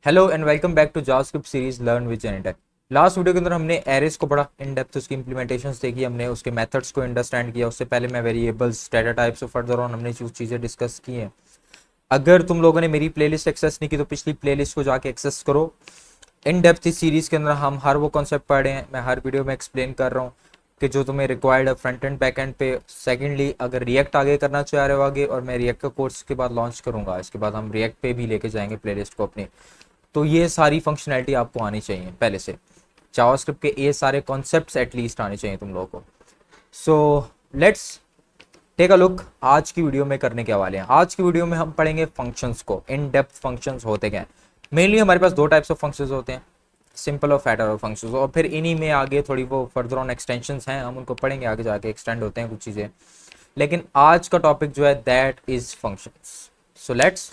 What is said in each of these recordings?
Hello and welcome back to JavaScript series learn with Genetech. Last video के अंदर हमने arrays को बड़ा इन डेप्थ उसकी इंप्लीमेंटेशंस देखी, हमने उसके मेथड्स को अंडरस्टैंड किया। उससे पहले मैं वेरिएबल्स, डाटा टाइप्स और फर्दर ऑन हमने जो चीज़ें डिस्कस की हैं। अगर तुम लोगों ने मेरी प्लेलिस्ट एक्सेस नहीं की तो पिछली प्लेलिस्ट को जाके एक्सेस करो। इन डेप्थ इस सीरीज़ के अंदर हम हर वो कॉन्सेप्ट पढ़े हैं, मैं हर वीडियो में एक्सप्लेन कर रहा हूँ कि जो तुम्हें रिक्वायर्ड है फ्रंट एंड बैक एंड पे। सेकेंडली, अगर रिएक्ट आगे करना चाह रहे हो आगे, और मैं रिएक्ट का कोर्स के बाद लॉन्च करूँगा, इसके बाद हम रिएक्ट पे भी लेके जाएंगे प्लेलिस्ट को अपनी। तो ये सारी फंक्शनैलिटी आपको आनी चाहिए पहले से। जावास्क्रिप्ट के ये सारे कॉन्सेप्ट्स एटलीस्ट आने चाहिए तुम लोगों को। So let's take a look आज की वीडियो में करने के वाले हैं। आज की वीडियो में हम पढ़ेंगे फंक्शंस को, इन डेप्थ फंक्शंस होते क्या हैं। मेनली हमारे पास दो टाइप्स ऑफ फंक्शंस होते हैं, सिंपल और फैटर और फंक्शंस, और फिर इन्हीं में आगे थोड़ी वो फर्दर ऑन एक्सटेंशंस हैं, हम उनको पढ़ेंगे आगे जाके, एक्सटेंड होते हैं कुछ चीज़ें। लेकिन आज का टॉपिक जो है that is functions. So let's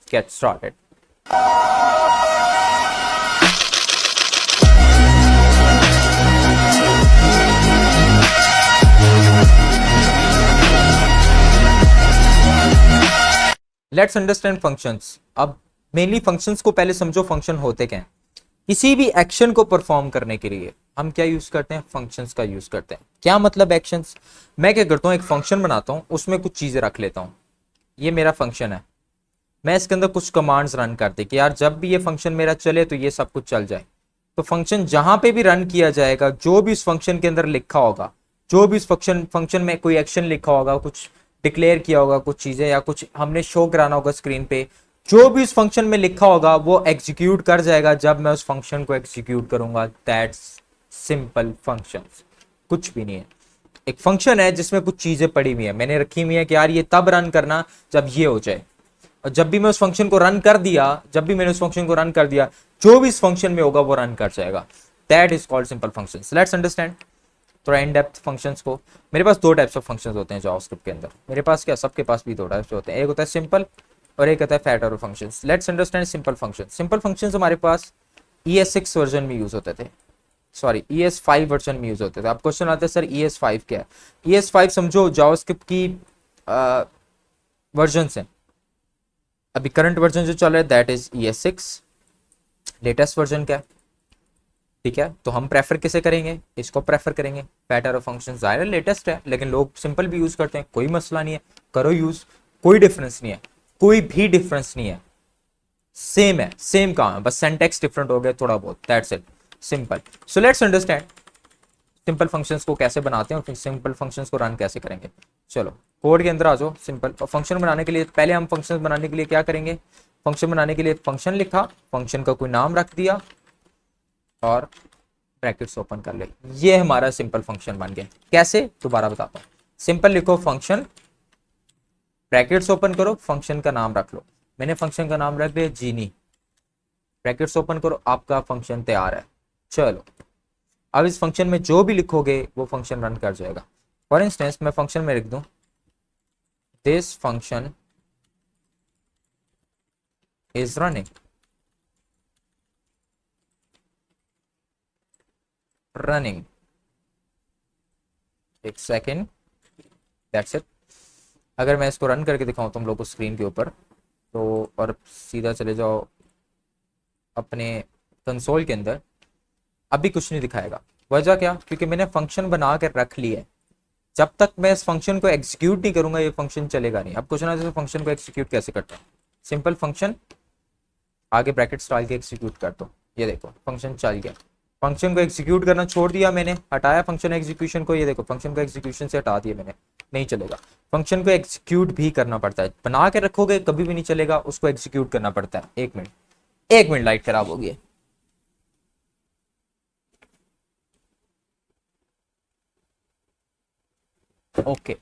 get started. Let's understand functions. अब मेनली फंक्शंस को पहले समझो, फंक्शन होते क्या हैं। किसी भी एक्शन को परफॉर्म करने के लिए हम क्या यूज करते हैं? फंक्शंस का यूज करते हैं। क्या मतलब एक्शंस? मैं क्या करता हूं, एक फंक्शन बनाता हूं, उसमें कुछ चीजें रख लेता हूं। ये मेरा फंक्शन है, मैं इसके अंदर कुछ कमांड्स रन करते कि यार जब भी ये फंक्शन मेरा चले तो ये सब कुछ चल जाए। तो फंक्शन जहां पे भी रन किया जाएगा, जो भी इस फंक्शन के अंदर लिखा होगा, जो भी इस फंक्शन में कोई एक्शन लिखा होगा, कुछ डिक्लेयर किया होगा, कुछ चीजें या कुछ हमने शो कराना होगा स्क्रीन पे, जो भी इस फंक्शन में लिखा होगा वो एग्जीक्यूट कर जाएगा जब मैं उस फंक्शन को एग्जीक्यूट करूंगा। That's simple functions. कुछ भी नहीं है, एक फंक्शन है जिसमें कुछ चीजें पड़ी हुई है, मैंने रखी हुई है कि यार ये तब रन करना जब ये हो जाए, और जब भी मैं उस फंक्शन को रन कर दिया, जब भी मैंने उस फंक्शन को रन कर दिया, जो भी इस फंक्शन में होगा वो रन कर जाएगा। That is called simple functions. Let's understand थोड़ा इन डेप्थ फंक्शंस को। मेरे पास दो टाइप्स ऑफ फंक्शंस होते हैं जावास्क्रिप्ट के अंदर। मेरे पास क्या, सबके पास भी दो टाइप्स होते हैं, एक होता है सिंपल और एक होता है fatter functions. Let's understand simple function. Simple functions हमारे पास ES6 वर्जन में यूज होते थे, सॉरी ES5 वर्जन में यूज होते थे। अब क्वेश्चन आता है सर ES5 क्या है? ES5 समझो जावास्क्रिप्ट की वर्जन है। अभी करंट वर्जन जो चल रहा है that is ES6। Latest version क्या है? ठीक है, तो हम प्रेफर किसे करेंगे? इसको प्रेफर करेंगे। फैटर और फंक्शन जाहिर है लेटेस्ट है, लेकिन लोग सिंपल भी यूज करते हैं, कोई मसला नहीं है, करो यूज, कोई डिफरेंस नहीं है, कोई भी डिफरेंस नहीं है, सेम है, सेम काम है, बस सेंटेक्स डिफरेंट हो गया थोड़ा बहुत, that's it, simple. So let's understand simple functions को कैसे बनाते हैं और फिर सिंपल फंक्शंस को रन कैसे करेंगे। चलो कोड के अंदर आ जाओ। सिंपल और फंक्शन बनाने के लिए पहले हम फंक्शन बनाने के लिए क्या करेंगे? फंक्शन बनाने के लिए फंक्शन लिखा, फंक्शन का कोई नाम रख दिया और ब्रैकेट्स ओपन कर ले। ये हमारा सिंपल फंक्शन बन गया। कैसे? दोबारा बताता हूँ। सिंपल लिखो फंक्शन, ब्रैकेट्स ओपन करो, फंक्शन का नाम रख लो। मैंने फंक्शन का नाम रख दिया जीनी, ब्रैकेट्स ओपन करो, आपका फंक्शन तैयार है। चलो अब इस फंक्शन में जो भी लिखोगे वो फंक्शन रन कर जाएगा। फॉर इंस्टेंस मैं फंक्शन में लिख दूं this function is running, running, एक सेकेंड, दैट्स इट। अगर मैं इसको रन करके दिखाऊं तुम लोग को स्क्रीन के ऊपर, तो और सीधा चले जाओ अपने कंसोल के अंदर, अभी कुछ नहीं दिखाएगा। वजह क्या? क्योंकि मैंने फंक्शन बना के रख लिया है। जब तक मैं इस फंक्शन को एग्जीक्यूट नहीं करूंगा ये फंक्शन चलेगा नहीं। अब क्वेश्चन आता है फंक्शन को एग्जीक्यूट कैसे करते हैं? सिंपल फंक्शन आगे ब्रैकेट्स डाल के एग्जीक्यूट कर दो। ये देखो फंक्शन चल गया। फंक्शन को एग्जीक्यूट करना छोड़ दिया मैंने, हटाया फंक्शन एग्जीक्यूशन को, ये देखो फंक्शन को एग्जीक्यूशन से हटा दिया मैंने, नहीं चलेगा। फंक्शन को एग्जीक्यूट भी करना पड़ता है, बना के रखोगे कभी भी नहीं चलेगा, उसको एग्जीक्यूट करना पड़ता है। एक मिनट, एक मिनट, लाइट खराब हो गई है। ओके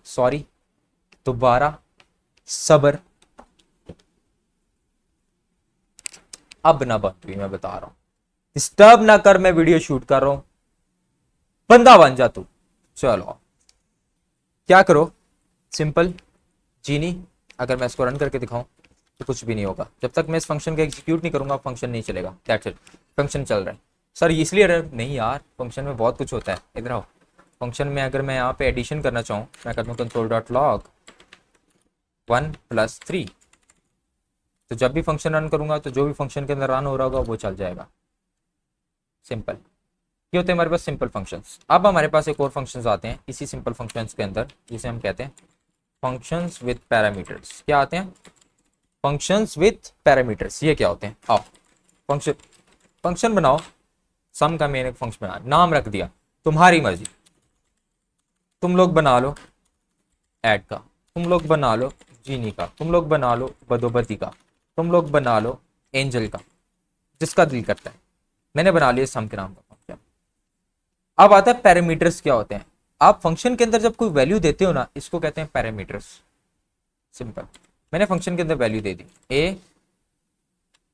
सॉरी, दोबारा सबर, अब ना बंद हुई, मैं बता रहा हूं, डिस्टर्ब ना कर, मैं वीडियो शूट कर रहा हूं, बंदा बन जा तू। चलो क्या करो, सिंपल जीनी, अगर मैं इसको रन करके दिखाऊं तो कुछ भी नहीं होगा। जब तक मैं इस फंक्शन को एग्जीक्यूट नहीं करूंगा फंक्शन नहीं चलेगा। दैट्स इट, फंक्शन चल रहा है। सर इसलिए नहीं यार, फंक्शन में बहुत कुछ होता है, इधर आओ। फंक्शन में अगर मैं यहाँ पे एडिशन करना चाहूँ, मैं करता हूँ कंसोल डॉट लॉग 1 + 3, तो जब भी फंक्शन रन करूंगा तो जो भी फंक्शन के अंदर रन हो रहा होगा वो चल जाएगा। सिंपल। ये होते हैं हमारे पास सिंपल फंक्शंस। अब हमारे पास एक और फंक्शंस आते हैं इसी सिंपल फंक्शंस के अंदर, जिसे हम कहते हैं फंक्शंस विद पैरामीटर्स। क्या आते हैं? Functions with parameters. ये क्या होते हैं? आओ फंक्शन फंक्शन बनाओ। सम का मैंने फंक्शन बना, नाम रख दिया, तुम्हारी मर्जी। तुम लोग बना लो ऐड का, तुम लोग बना लो जीनी का, तुम लोग बना लो बदोबती का, तुम लोग बना लो एंजल का, जिसका दिल करता है। मैंने बना लिया सम के नाम का फंक्शन। अब आता है पैरामीटर्स क्या होते हैं। आप फंक्शन के अंदर जब कोई वैल्यू देते हो ना, इसको कहते हैं पैरामीटर्स। सिंपल। मैंने फंक्शन के अंदर वैल्यू दे दी a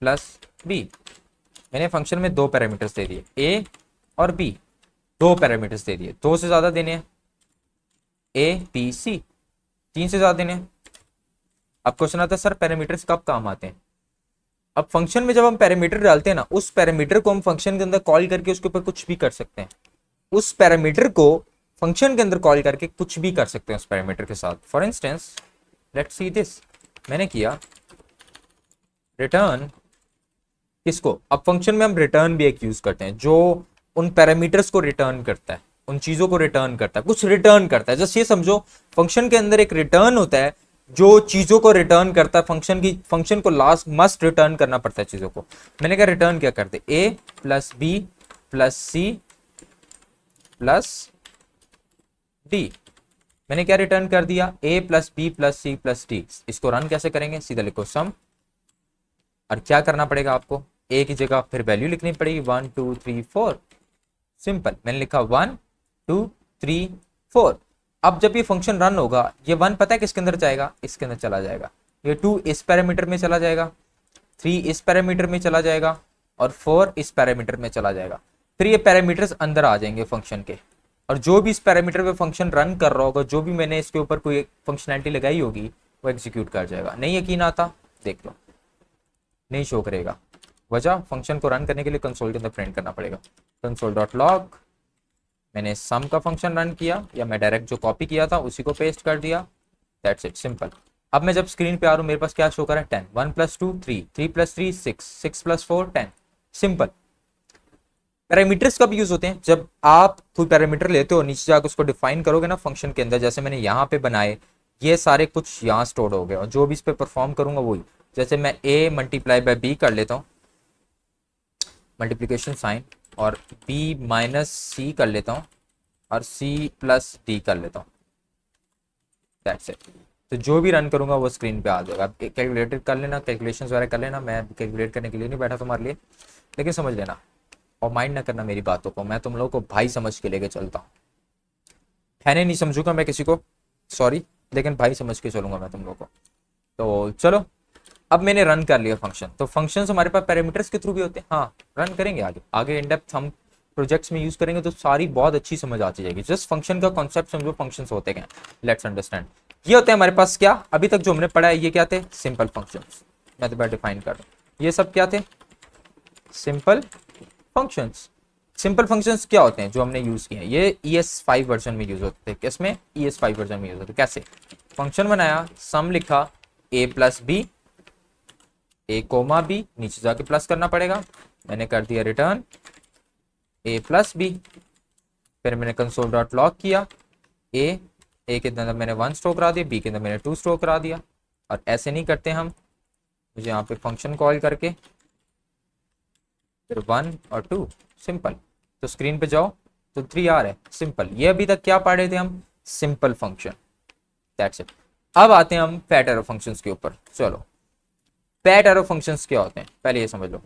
प्लस बी। मैंने फंक्शन में दो पैरामीटर्स दे दिए a और b, दो पैरामीटर्स दे दिए। दो से ज्यादा देने हैं a b c, तीन से ज्यादा देने हैं। अब क्वेश्चन आता है सर पैरामीटर्स कब काम आते हैं? अब फंक्शन में जब हम पैरामीटर डालते हैं ना, उस पैरामीटर को हम फंक्शन के अंदर कॉल करके उसके ऊपर कुछ भी कर सकते हैं। उस पैरामीटर को फंक्शन के अंदर कॉल करके कुछ भी कर सकते हैं उस पैरामीटर के साथ। For instance let's see this, मैंने किया रिटर्न किसको? अब फंक्शन में हम रिटर्न भी एक यूज करते हैं जो उन पैरामीटर्स को रिटर्न करता है, उन चीजों को रिटर्न करता है, कुछ रिटर्न करता है। जस्ट ये समझो फंक्शन के अंदर एक रिटर्न होता है जो चीजों को रिटर्न करता है। फंक्शन को लास्ट मस्ट रिटर्न करना पड़ता है चीजों को। मैंने कहा रिटर्न क्या करते? a plus B plus C plus D. मैंने क्या रिटर्न कर दिया? a plus B plus C plus D. इसको रन कैसे करेंगे? सीधा लिखो सम, और क्या करना पड़ेगा आपको? a की जगह फिर वैल्यू लिखनी पड़ेगी 1 2 3 4। सिंपल। मैंने लिखा 1 2 3 4। अब जब ये फंक्शन रन होगा, ये 1 पता है किसके अंदर जाएगा? इसके अंदर चला जाएगा। ये 2 इस पैरामीटर में चला जाएगा, 3 इस पैरामीटर में चला जाएगा, और 4 इस पैरामीटर में चला जाएगा। फिर ये पैरामीटर्स अंदर आ जाएंगे फंक्शन के, और जो भी इस पैरामीटर पे फंक्शन रन कर रहा होगा, जो भी मैंने इसके ऊपर कोई फंक्शनैलिटी लगाई होगी, वो एग्जीक्यूट कर जाएगा। नहीं यकीन आता? देख लो, नहीं शो करेगा। वजह, फंक्शन को रन करने के लिए कंसोल के अंदर प्रिंट करना पड़ेगा कंसोल डॉट लॉग। मैंने सम का फंक्शन रन किया, या मैं डायरेक्ट जो कॉपी किया था उसी को पेस्ट कर दिया। That's it, simple. अब मैं जब स्क्रीन पे आ रहा हूं, मेरे पास क्या शो कर रहा है? 10, 1 plus 2 3, 3 plus 3 6, 6 plus 4 10। Simple. Parameters कब यूज होते हैं? जब आप कोई पैरामीटर लेते हो, नीचे जाकर उसको डिफाइन करोगे ना फंक्शन के अंदर, जैसे मैंने यहाँ पे बनाए, ये सारे कुछ यहाँ स्टोर हो गए, और जो भी इस पे परफॉर्म करूंगा वही। जैसे मैं a मल्टीप्लाई बाय b कर लेता हूँ, मल्टीप्लीकेशन साइन, और b माइनस सी कर लेता हूँ, और c प्लस डी कर लेता हूँ। That's it. तो जो भी रन करूंगा वो स्क्रीन पे आ जाएगा। आप कैलकुलेटर कर लेना, कैलकुलेशन वगैरह कर लेना। मैं कैलकुलेट करने के लिए नहीं बैठा तुम्हारे लिए, लेकिन समझ लेना और माइंड ना करना मेरी बातों को। मैं तुम लोगों को भाई समझ के लेके चलता हूँ। है नहीं समझूंगा मैं किसी को, सॉरी, लेकिन भाई समझ के चलूंगा मैं तुम लोगों को। तो चलो, अब मैंने रन कर लिया फंक्शन। तो फंक्शंस हमारे पास पैरामीटर्स के थ्रू भी होते हैं। हाँ, रन करेंगे आगे आगे इन डेप्थ हम प्रोजेक्ट्स में यूज करेंगे तो सारी बहुत अच्छी समझ आती जाएगी। जस्ट फंक्शन का कॉन्सेप्ट समझो, फंक्शंस होते क्या। Let's understand. ये होते हैं हमारे पास क्या, अभी तक जो हमने पढ़ा है ये क्या थे? Simple functions. मैं तो डिफाइन कर रहा हूँ, ये सब क्या थे? Simple functions. सिंपल फंक्शंस क्या होते हैं जो हमने यूज किए हैं? ये ES5 वर्जन में यूज होते थे। किसमें? ES5 वर्जन में यूज होते थे। कैसे? फंक्शन बनाया, सम लिखा, a plus B, a comma B, नीचे जाके प्लस करना पड़ेगा। मैंने कर दिया रिटर्न a प्लस बी। फिर मैंने कंसोल डॉट लॉग किया, a के अंदर मैंने 1 स्टोर करा दिया, b के अंदर मैंने 2 स्टोर करा दिया। और ऐसे नहीं करते हम, मुझे यहाँ पे फंक्शन कॉल करके फिर 1 और 2, सिंपल। तो स्क्रीन पे जाओ तो 3 आ रहा है, सिंपल। ये अभी तक क्या पढ़ रहे थे हम? Simple function. That's it. अब आते हैं हम फैट एरो फंक्शंस के ऊपर। चलो, फैट एरो फंक्शंस क्या होते हैं पहले ये समझ लो।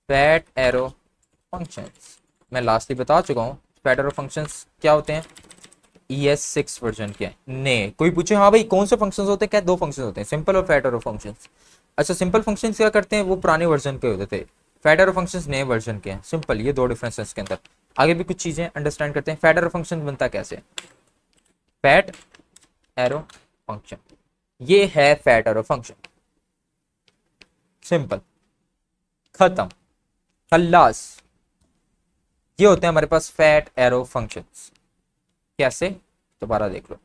फैट एरो फंक्शंस मैं लास्टली बता चुका हूँ। फैट एरो फंक्शंस क्या होते हैं? ES6 वर्जन के ने। कोई पूछे हाँ भाई कौन से फंक्शंस होते हैं? क्या दो फंक्शंस होते हैं, सिंपल और फैट एरो फंक्शंस। अच्छा, सिंपल फंक्शंस क्या करते हैं? वो पुराने वर्जन के होते थे। फैट एरो फंक्शंस नए वर्जन के हैं। सिंपल, ये दो डिफरेंसेस के अंदर। आगे भी कुछ चीजें अंडरस्टैंड करते हैं। फैट एरो फंक्शन बनता कैसे? फैट एरो फंक्शन, ये है फैट एरो फंक्शन। सिंपल, खत्म, खल्लास। ये होते हैं हमारे पास फैट एरो फंक्शंस। कैसे? दोबारा देख लो।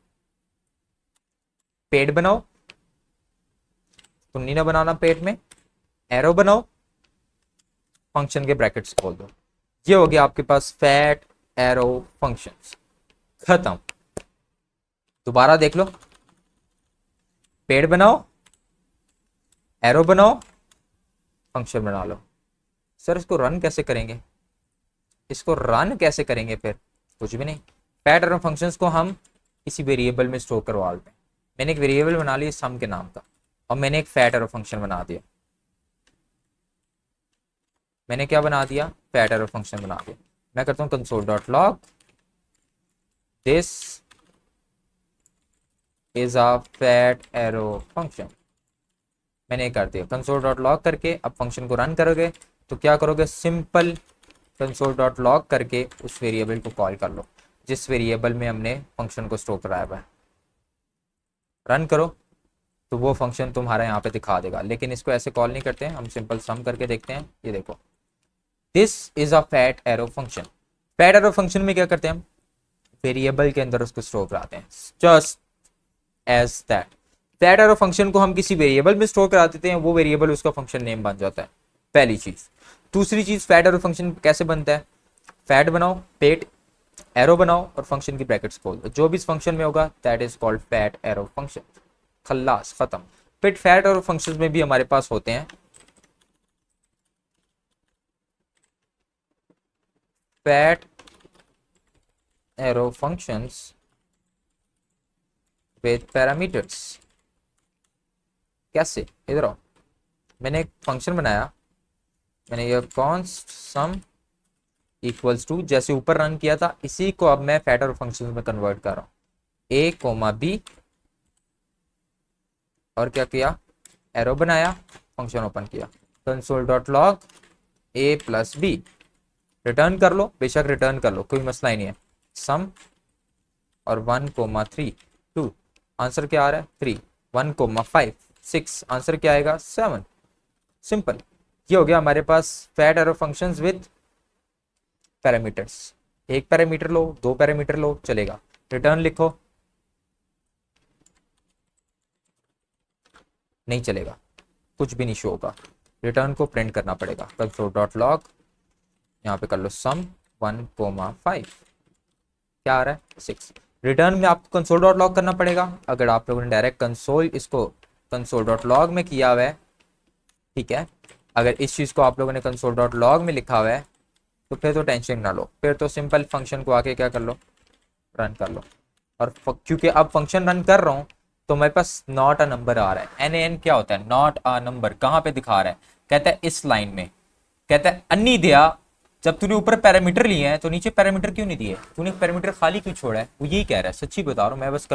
पेड़ बनाओ, कुन्नी ना बनाना, पेट में एरो बनाओ, फंक्शन के ब्रैकेट्स खोल दो। ये हो गया आपके पास फैट एरो फंक्शंस, खत्म। दोबारा देख लो, पेड़ बनाओ, एरो बनाओ, फंक्शन बना लो। सर इसको रन कैसे करेंगे, इसको रन कैसे करेंगे, फिर कुछ भी नहीं। फैट एरो फंक्शंस को हम किसी वेरिएबल में स्टोर करवा लेते हैं। मैंने एक वेरिएबल बना लिया सम के नाम का, और मैंने एक फैट एरो फंक्शन बना दिया। मैंने क्या बना दिया, फैट एरो फंक्शन बना दिया। मैं करता हूं console dot log this is a fat arrow function. मैंने कर दिया कंसोल डॉट लॉग करके। अब फंक्शन को रन करोगे तो क्या करोगे, सिंपल कंसोल डॉट लॉग करके उस वेरिएबल को कॉल कर लो जिस वेरिएबल में हमने फंक्शन को स्टोर कराया हुआ है। रन करो तो वो फंक्शन तुम्हारा यहाँ पे दिखा देगा, लेकिन इसको ऐसे कॉल नहीं करते हैं, हम सिंपल सम करके देखते हैं। ये देखो, this is a fat arrow function. Fat arrow function में क्या करते हैं हम, वेरिएबल के अंदर उसको स्टोर कराते हैं, just as that. Fat arrow function को हम किसी वेरिएबल में स्टोर करा देते हैं, वो वेरिएबल उसका फंक्शन नेम बन जाता है, पहली चीज। दूसरी चीज, फैट एरो फंक्शन कैसे बनता है, फैट बनाओ, पेट एरो बनाओ और फंक्शन की ब्रैकेट्स खोल दो। जो भी इस फंक्शन में होगा that is called fat arrow function. खल्लास, खत्म। फिर फैट एरो फंक्शंस में भी हमारे पास होते हैं fat arrow functions with parameters. कैसे, इधर आओ। मैंने एक फंक्शन बनाया, मैंने ये कॉन्स्ट सम इक्वल्स टू, जैसे ऊपर रन किया था इसी को अब मैं फैट एरो फंक्शन में कन्वर्ट कर रहा हूँ, ए कोमा बी, और क्या किया, एरो बनाया, फंक्शन ओपन किया, कंसोल डॉट लॉग ए प्लस बी। रिटर्न कर लो, बेशक रिटर्न कर लो, कोई मसला ही नहीं है। सम और 1,3 2, आंसर क्या आ रहा है 3, 1,5 6, आंसर क्या आएगा 7। सिंपल। ये हो गया हमारे पास fat arrow functions with parameters. एक पैरामीटर लो, दो पैरामीटर लो, चलेगा। रिटर्न लिखो, नहीं चलेगा, कुछ भी नहीं शो होगा, रिटर्न को प्रिंट करना पड़ेगा। कंसोल डॉट लॉग, यहाँ पे कर लो सम 1,5, क्या आ रहा है 6। रिटर्न में आपको कंसोल डॉट लॉग करना पड़ेगा। अगर आप लोगों ने डायरेक्ट कंसोल इसको कंसोल डॉट लॉग में किया हुआ है, ठीक है, अगर इस चीज़ को आप लोगों ने कंसोल डॉट लॉग में लिखा हुआ है तो फिर तो टेंशन ना लो, फिर तो सिंपल फंक्शन को आके क्या कर लो, रन कर लो। और क्योंकि अब फंक्शन रन कर रहा हूँ तो मेरे पास नॉट अ नंबर आ रहा है। एन एन क्या होता है, नॉट अ नंबर। कहाँ पे दिखा रहा है, कहता है इस लाइन में, कहता है अन्नी दिया। जब तूने ऊपर पैरामीटर लिए हैं तो नीचे पैरामीटर क्यों नहीं दिए, तूने पैरामीटर खाली क्यों छोड़ा है, वो यही कह रहा है। सच्ची बता रहा हूँ मैं, बस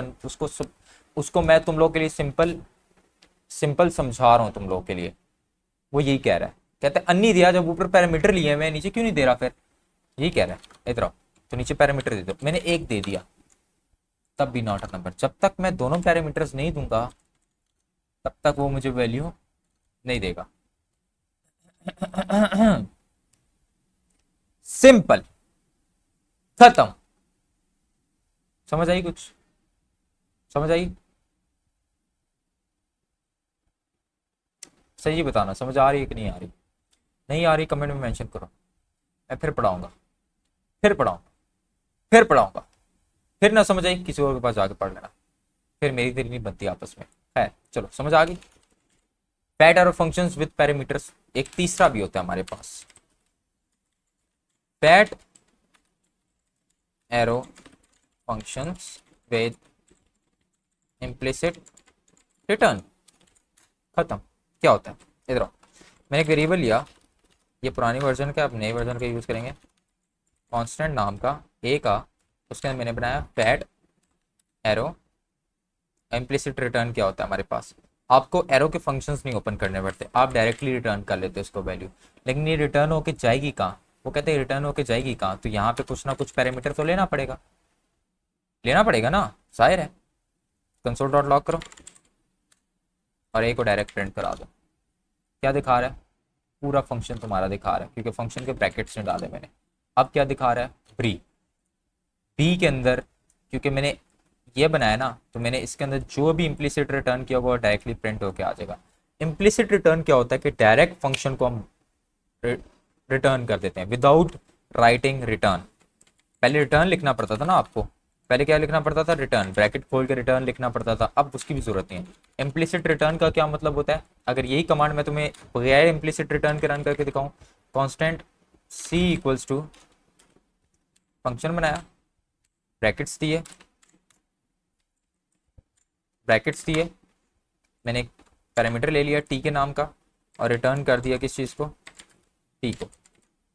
उसको मैं तुम लोग के लिए सिंपल सिंपल समझा रहा हूँ तुम लोग के लिए। वो यही कह रहा है, कहता है अन्नी दिया, जब ऊपर पैरामीटर लिए मैं नीचे क्यों नहीं दे रहा, फिर यही कह रहा है। इधर आओ, तो नीचे पैरामीटर दे दो। मैंने एक दे दिया तब भी नॉट अ नंबर। जब तक मैं दोनों पैरामीटर्स नहीं दूंगा तब तक वो मुझे वैल्यू नहीं देगा। सिंपल, खत्म। समझ आई, कुछ समझ आई? सही बताना, समझ आ रही है कि नहीं आ रही? नहीं आ रही कमेंट में मेंशन करो, मैं फिर पढ़ाऊंगा, फिर पढ़ाऊंगा, फिर पढ़ाऊंगा। फिर ना समझ आई किसी और के पास जाके पढ़ लेना, फिर मेरी देरी नहीं बनती आपस में है। चलो समझ आ गई। Fat arrow functions with parameters. एक तीसरा भी होता है हमारे पास, fat arrow functions with implicit return. खत्म। क्या होता है, इधर आओ। मैंने एक वेरिएबल लिया, ये पुरानी वर्जन का, अब नए वर्जन का यूज करेंगे, कांस्टेंट नाम का ए का। उसके अंदर मैंने बनाया फैट एरो इम्प्लिसिट रिटर्न। क्या होता है हमारे पास, आपको एरो के फंक्शंस नहीं ओपन करने पड़ते, आप डायरेक्टली रिटर्न कर लेते हो उसको वैल्यू। लेकिन ये रिटर्न होके जाएगी कहाँ, वो कहते हैं रिटर्न होके जाएगी कहाँ, तो यहाँ पे कुछ ना कुछ पैरामीटर तो लेना पड़ेगा, लेना पड़ेगा ना, जाहिर है। कंसोल डॉट लॉग करो और ए को डायरेक्ट प्रिंट करा दो। क्या दिखा रहा है, पूरा फंक्शन तुम्हारा दिखा रहा है, क्योंकि फंक्शन के ब्रैकेट्स में डाले मैंने। अब क्या दिखा रहा है, बी, बी के अंदर क्योंकि मैंने ये बनाया ना, तो मैंने इसके अंदर जो भी इम्प्लिसिट रिटर्न किया वो डायरेक्टली प्रिंट होकर आ जाएगा। इम्प्लिसिट रिटर्न क्या होता है कि डायरेक्ट फंक्शन को हम रिटर्न कर देते हैं विदाउट राइटिंग रिटर्न। पहले रिटर्न लिखना पड़ता था ना आपको, पहले क्या लिखना पड़ता था, रिटर्न, ब्रैकेट खोल के रिटर्न लिखना पड़ता था, अब उसकी भी जरूरत नहीं है। इम्प्लिसिट रिटर्न का क्या मतलब होता है, अगर यही कमांड मैं तुम्हें बगैर इम्प्लिसिट रिटर्न के रन करके दिखाऊं, constant C equals to function बनाया, ब्रैकेट्स दिए, ब्रैकेट्स दिए, मैंने एक पैरामीटर ले लिया टी के नाम का और रिटर्न कर दिया किस चीज़ को, टी को।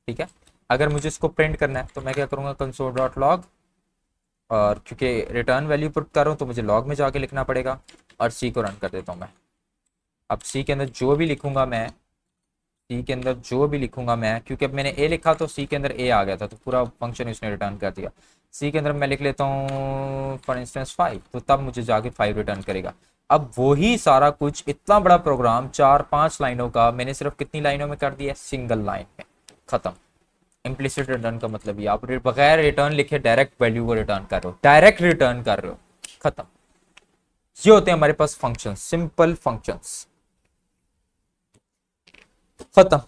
ठीक है, अगर मुझे इसको प्रिंट करना है तो मैं क्या करूँगा, कंसोल डॉट लॉग, और क्योंकि रिटर्न वैल्यू पुट कर रहा हूँ तो मुझे लॉग में जाके लिखना पड़ेगा, और सी को रन कर देता हूँ मैं। अब सी के अंदर जो भी लिखूंगा मैं, सी के अंदर जो भी लिखूंगा मैं, क्योंकि अब मैंने ए लिखा तो सी के अंदर ए आ गया था तो पूरा फंक्शन इसने रिटर्न कर दिया। सी के अंदर मैं लिख लेता हूँ फॉर इंस्टेंस 5, तो तब मुझे जाके 5 रिटर्न करेगा। अब वही सारा कुछ, इतना बड़ा प्रोग्राम 4-5 लाइनों का, मैंने सिर्फ कितनी लाइनों में कर दिया, सिंगल लाइन में, खत्म। इम्प्लिसिट रिटर्न का मतलब ये आप बगैर रिटर्न लिखे डायरेक्ट वैल्यू को रिटर्न कर रहे हो, डायरेक्ट रिटर्न कर रहे हो, खत्म। ये होते हैं हमारे पास फंक्शन, सिंपल फंक्शंस, खत्म।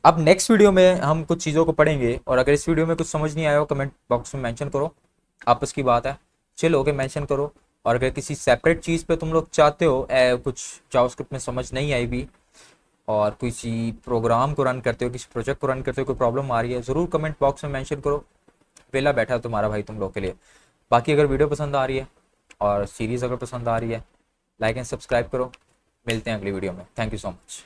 अब नेक्स्ट वीडियो में हम कुछ चीज़ों को पढ़ेंगे, और अगर इस वीडियो में कुछ समझ नहीं आया हो कमेंट बॉक्स में मेंशन करो, आपस की बात है, चिल होके मेंशन करो। और अगर किसी सेपरेट चीज़ पे तुम लोग चाहते हो कुछ जावास्क्रिप्ट में समझ नहीं आई भी, और किसी प्रोग्राम को रन करते हो, किसी प्रोजेक्ट को रन करते हो, कोई प्रॉब्लम आ रही है, ज़रूर कमेंट बॉक्स में मेंशन करो, वेला बैठा है तुम्हारा भाई तुम लोग के लिए। बाकी अगर वीडियो पसंद आ रही है और सीरीज़ अगर पसंद आ रही है, लाइक एंड सब्सक्राइब करो। मिलते हैं अगली वीडियो में, थैंक यू सो मच।